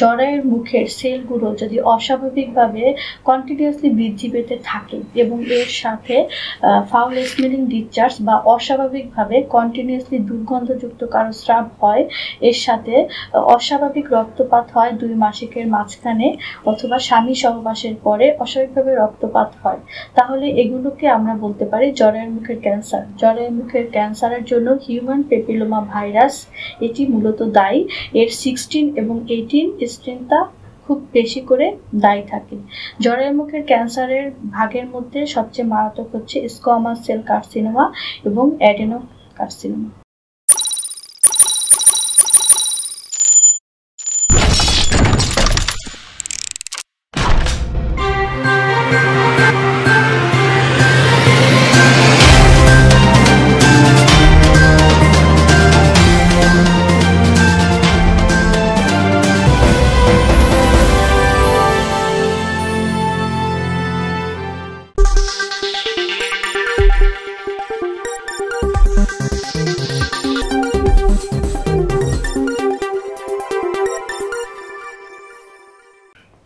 জরায়ুর মুখের সেলগুলো যদি অস্বাভাবিকভাবে কন্টিনিউয়াসলি বৃদ্ধি পেতে থাকে এবং এর সাথে ফাউল স্মেলিং ডিসচার্জ বা অস্বাভাবিকভাবে কন্টিনিউয়াসলি দুর্গন্ধযুক্ত কারো স্রাব হয়, এর সাথে অস্বাভাবিক রক্তপাত হয় 2 মাসিকের মাঝখানে অথবা স্বামী সহবাসের পরে অস্বাভাবিকভাবে রক্তপাত হয়, তাহলে এগুলোকে আমরা বলতে পারি জরায়ুর মুখের ক্যান্সার। জরায়ুর মুখের ক্যান্সারের জন্য হিউম্যান প্যাপিলোমা ভাইরাস এটি মূলত দায়ী। এর 16 এবং 18 স্ট্রেনটা খুব বেশি করে দায়ী থাকে। জরায়ুর মুখের ক্যান্সারের ভাগের মধ্যে সবচেয়ে মারাত্মক হচ্ছে স্কোয়ামাস সেল কার্সিনোমা এবং অ্যাডেনোকার্সিনোমা।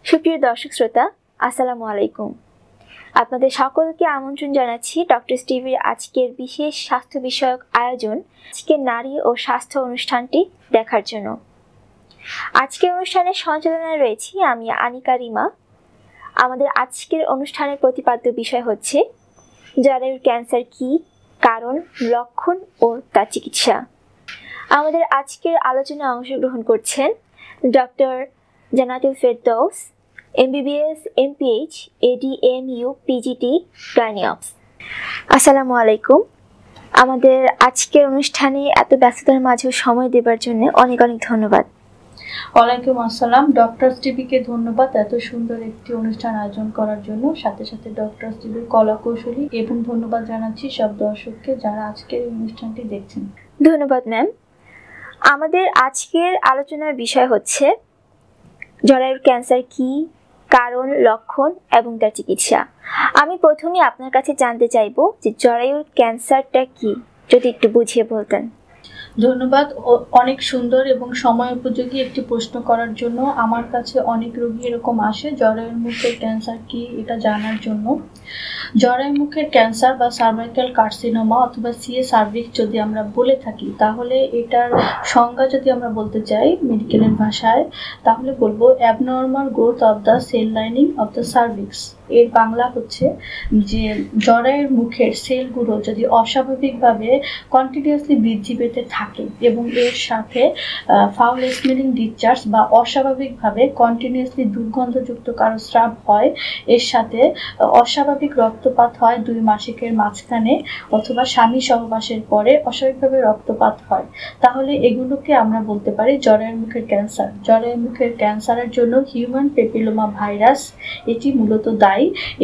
সুপ্রিয় দর্শক শ্রোতা, আসসালামু আলাইকুম। আপনাদের সকলকে আমন্ত্রণ জানাচ্ছি ডক্টরস টিভির আজকের বিশেষ স্বাস্থ্য বিষয়ক আয়োজন আজকের নারী ও স্বাস্থ্য অনুষ্ঠানটি দেখার জন্য। আজকের অনুষ্ঠানের সঞ্চালনায় রয়েছি আমি আনিকা রিমা। আমাদের আজকের অনুষ্ঠানের প্রতিপাদ্য বিষয় হচ্ছে জরায়ুর ক্যান্সার কি, কারণ, লক্ষণ ও তার চিকিৎসা। আমাদের আজকের আলোচনায় অংশগ্রহণ করছেন doctor Jannatul Ferdous, MBBS, MPH, ADMU, PGT, gynaecs. আসসালামু আলাইকুম। আমাদের আজকের অনুষ্ঠানে এত ব্যস্ততার মাঝেও সময় দেবার জন্য অনেক অনেক ধন্যবাদ। ওয়ালাইকুম আসসালাম। ডক্টরস টিভিকে ধন্যবাদ এত সুন্দর একটি অনুষ্ঠান আয়োজন করার জন্য, সাথে সাথে ডক্টরস টিভির কলা কৌশলী এবং ধন্যবাদ জানাচ্ছি সব দর্শককে যারা আজকের এই অনুষ্ঠানটি দেখছেন। ধন্যবাদ ম্যাম। আমাদের আজকের আলোচনার বিষয় হচ্ছে জরায়ুর ক্যান্সার কি, কারণ, লক্ষণ এবং তার চিকিৎসা। আমি প্রথমে আপনার কাছে জানতে চাইবো যে জরায়ুর ক্যান্সারটা কি, যদি একটু বুঝিয়ে বলতেন। ধন্যবাদ। অনেক সুন্দর এবং সময় উপযোগী একটি প্রশ্ন করার জন্য। আমার কাছে অনেক রোগী এরকম আসে জরায়ুর মুখের ক্যান্সার কি এটা জানার জন্য। জরায়ুর মুখের ক্যান্সার বা সার্ভাইকাল কার্সিনোমা অথবা সিএ সার্ভিক্স যদি আমরা বলে থাকি, তাহলে এটার সংজ্ঞা যদি আমরা বলতে চাই মেডিকেলের ভাষায়, তাহলে বলবো abnormal growth of the cell lining of the cervix. এর বাংলা হচ্ছে যে জরায়ুর মুখের সেলগুলো যদি অস্বাভাবিকভাবে কন্টিনিউয়াসলি বৃদ্ধি পেতে থাকে এবং এর সাথে ফাউল স্মেলিং ডিসচার্জ বা অস্বাভাবিকভাবে কন্টিনিউয়াসলি দুর্গন্ধযুক্ত কারো স্রাব হয়, এর সাথে অস্বাভাবিক রক্তপাত হয় 2 মাসিকের মাঝখানে অথবা স্বামী সহবাসের পরে অস্বাভাবিকভাবে রক্তপাত হয়, তাহলে এগুলোকে আমরা বলতে পারি জরায়ুর মুখের ক্যান্সার। জরায়ুর মুখের ক্যান্সারের জন্য হিউম্যান প্যাপিলোমা ভাইরাস এটি মূলত দায়ী।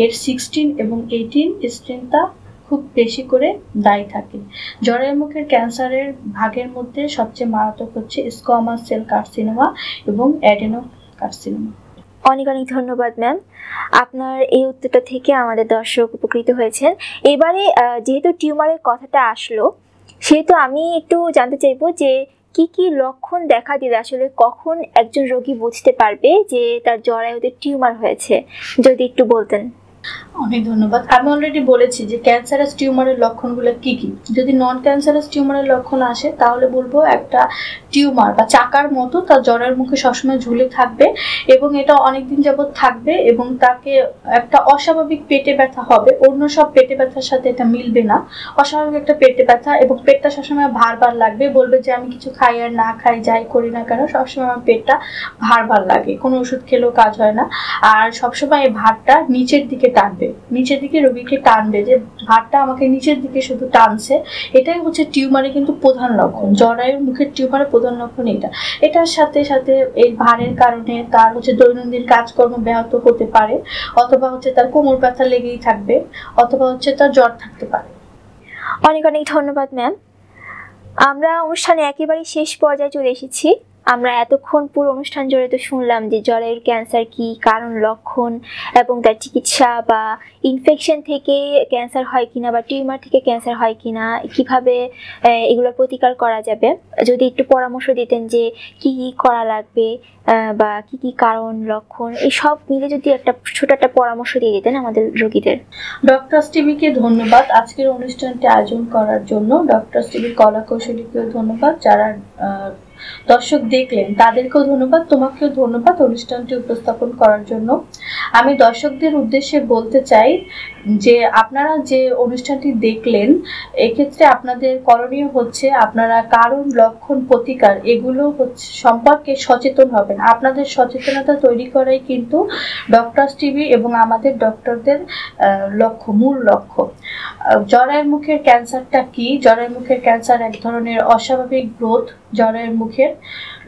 এর 16 এবং 18 স্ট্রেনটা খুব বেশি করে দায়ী থাকে। জরায়ুর মুখের ক্যান্সারের ভাগের মধ্যে সবচেয়ে মারাত্মক হচ্ছে স্কোয়ামাস সেল কার্সিনোমা এবং অ্যাডেনোকার্সিনোমা। অনেক অনেক ধন্যবাদ ম্যাম। আপনার এই উত্তরটা থেকে আমাদের দর্শক উপকৃত হয়েছেন। এবারে যেহেতু টিউমারের কথাটা আসলো, সেহেতু আমি একটু জানতে চাইবো যে কি কি লক্ষণ দেখা দিলে আসলে কখন একজন রোগী বুঝতে পারবে যে তার জরায়ুতে টিউমার হয়েছে, যদি একটু বলতেন। অনেক ধন্যবাদ। আমি অলরেডি বলেছি যে ক্যান্সারাস টিউমারের লক্ষণগুলো কি কি। যদি নন ক্যান্সারাস টিউমারের লক্ষণ আসে তাহলে বলবো একটা টিউমার বা চাকার মতো তার জরায়ুর মুখে সবসময় ঝুলে থাকবে এবং এটা অনেকদিন যাবত থাকবে এবং তাকে একটা অস্বাভাবিক পেটে ব্যথা হবে, অন্য সব পেটে ব্যথার সাথে এটা মিলবে না। অস্বাভাবিক একটা পেটে ব্যথা এবং পেটটা সবসময় ভার ভার লাগবে, বলবে যে আমি কিছু খাই আর না খাই যাই করি না কেন সবসময় আমার পেটটা ভার ভার লাগে, কোনো ওষুধ খেলেও কাজ হয় না। আর সবসময় এই ভারটা নিচের দিকে টানবে, নিচের দিকে রোগীকে টানবে, যে ভারটা আমাকে নিচের দিকে শুধু টানছে। এটাই হচ্ছে টিউমারের কিন্তু প্রধান লক্ষণ। জরায়ুর মুখের টিউমারের প্রধান লক্ষণ এটা। এটার সাথে সাথে এই ভারের কারণে তার হচ্ছে দৈনন্দিন কাজকর্ম ব্যাহত হতে পারে, অথবা হচ্ছে তার কোমর ব্যথা লেগেই থাকবে, অথবা হচ্ছে তার জ্বর থাকতে পারে। অনেক অনেক ধন্যবাদ ম্যাম। আমরা অনুষ্ঠানে একেবারে শেষ পর্যায়ে চলে এসেছি। আমরা এতক্ষণ পুরো অনুষ্ঠান জুড়ে তো শুনলাম যে জরায়ুর ক্যান্সার কি, কারণ, লক্ষণ এবং তার চিকিৎসা, বা ইনফেকশন থেকে ক্যান্সার হয় কিনা বা টিউমার থেকে ক্যান্সার হয় কিনা, কিভাবে এগুলোর প্রতিকার করা যাবে। যদি একটু পরামর্শ দিতেন যে কি কি করা লাগবে বা কি কি কারণ, লক্ষণ, এই সব মিলে যদি একটা ছোট একটা পরামর্শ দিয়ে দিতেন আমাদের রোগীদের। ডক্টর টিভিকে ধন্যবাদ আজকের অনুষ্ঠানটি আয়োজন করার জন্য। ডক্টর টিভি কলা কৌশলীকেও ধন্যবাদ, যারা দর্শক দেখলেন তাদেরকেও ধন্যবাদ, তোমাকেও ধন্যবাদ অনুষ্ঠানটি উপস্থাপন করার জন্য। আমি দর্শকদের উদ্দেশ্যে বলতে চাই যে আপনারা যে অনুষ্ঠানটি দেখলেন, এক্ষেত্রে আপনাদের করণীয় হচ্ছে আপনারা কারণ, লক্ষণ, প্রতিকার এগুলো হচ্ছে সম্পর্কে সচেতন হবেন। আপনাদের সচেতনতা তৈরি করাই কিন্তু ডক্টর টিভি এবং আমাদের ডক্টরদের মূল লক্ষ্য। জরায়ুর মুখের ক্যান্সারটা কি? জরায়ুর মুখের ক্যান্সার এক ধরনের অস্বাভাবিক গ্রোথ জরায়ুর মুখের।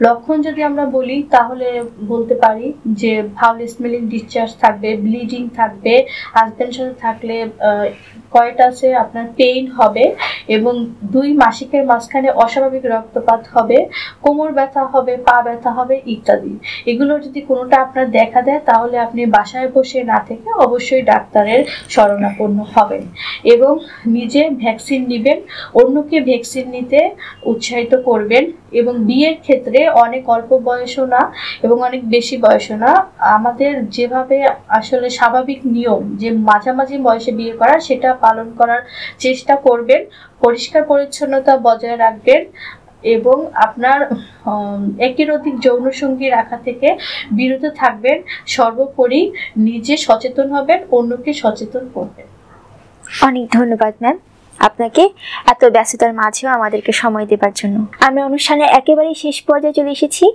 লক্ষণ যদি আমরা বলি তাহলে বলতে পারি যে ফাউল স্মেলিং ডিসচার্জ থাকবে, ব্লিডিং থাকবে, হাজবেন্ডের সাথে থাকলে কয়টাসে আপনার পেইন হবে এবং 2 মাসিকের মাঝখানে অস্বাভাবিক রক্তপাত হবে, কোমর ব্যথা হবে, পা ব্যথা হবে ইত্যাদি। এগুলো যদি কোনোটা আপনার দেখা দেয় তাহলে আপনি বাসায় বসে না থেকে অবশ্যই ডাক্তারের শরণাপন্ন হবেন এবং নিজে ভ্যাকসিন নেবেন, অন্যকে ভ্যাকসিন নিতে উৎসাহিত করবেন। এবং বিয়ের ক্ষেত্রে অনেক অল্প বয়সও না এবং অনেক বেশি বয়সও না, আমাদের যেভাবে আসলে স্বাভাবিক নিয়ম যে মাঝামাঝি বয়সে বিয়ে করা, সেটা পালন করার চেষ্টা করবেন। পরিষ্কার পরিচ্ছন্নতা বজায় রাখবেন এবং আপনার একের অধিক যৌন সঙ্গী রাখা থেকে বিরত থাকবেন। সর্বোপরি নিজে সচেতন হবেন, অন্যকে সচেতন করবেন। অনেক ধন্যবাদ ম্যাম আপনাকে এত ব্যস্ততার মাঝেও আমাদেরকে সময় দেবার জন্য। আমরা অনুষ্ঠানের একেবারে শেষ পর্যায়ে চলে এসেছি।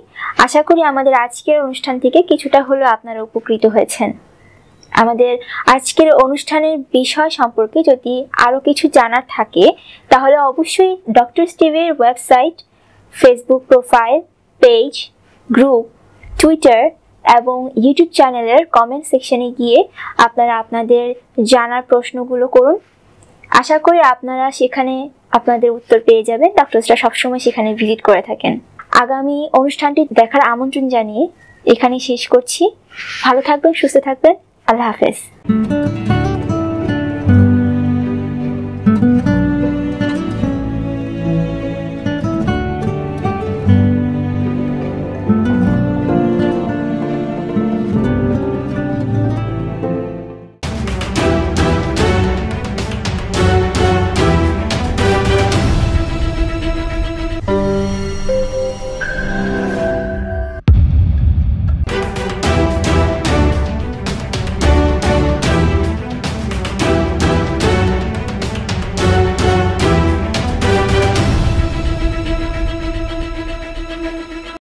আশা করি আমাদের আজকের অনুষ্ঠান থেকে কিছুটা হলেও আপনারা উপকৃত হয়েছেন। আমাদের আজকের অনুষ্ঠানের বিষয় সম্পর্কে যদি আরো কিছু জানার থাকে তাহলে অবশ্যই ডক্টর টিভির website, Facebook profile, page, group, Twitter এবং ইউটিউব চ্যানেলের কমেন্ট সেকশনে গিয়ে আপনারা আপনাদের জানার প্রশ্নগুলো করুন। আশা করি আপনারা সেখানে আপনাদের উত্তর পেয়ে যাবেন। ডক্টরসরা সবসময় সেখানে ভিজিট করে থাকেন। আগামী অনুষ্ঠানটি দেখার আমন্ত্রণ জানিয়ে এখানে শেষ করছি। ভালো থাকবেন, সুস্থ থাকবেন। আল্লাহ হাফেজ।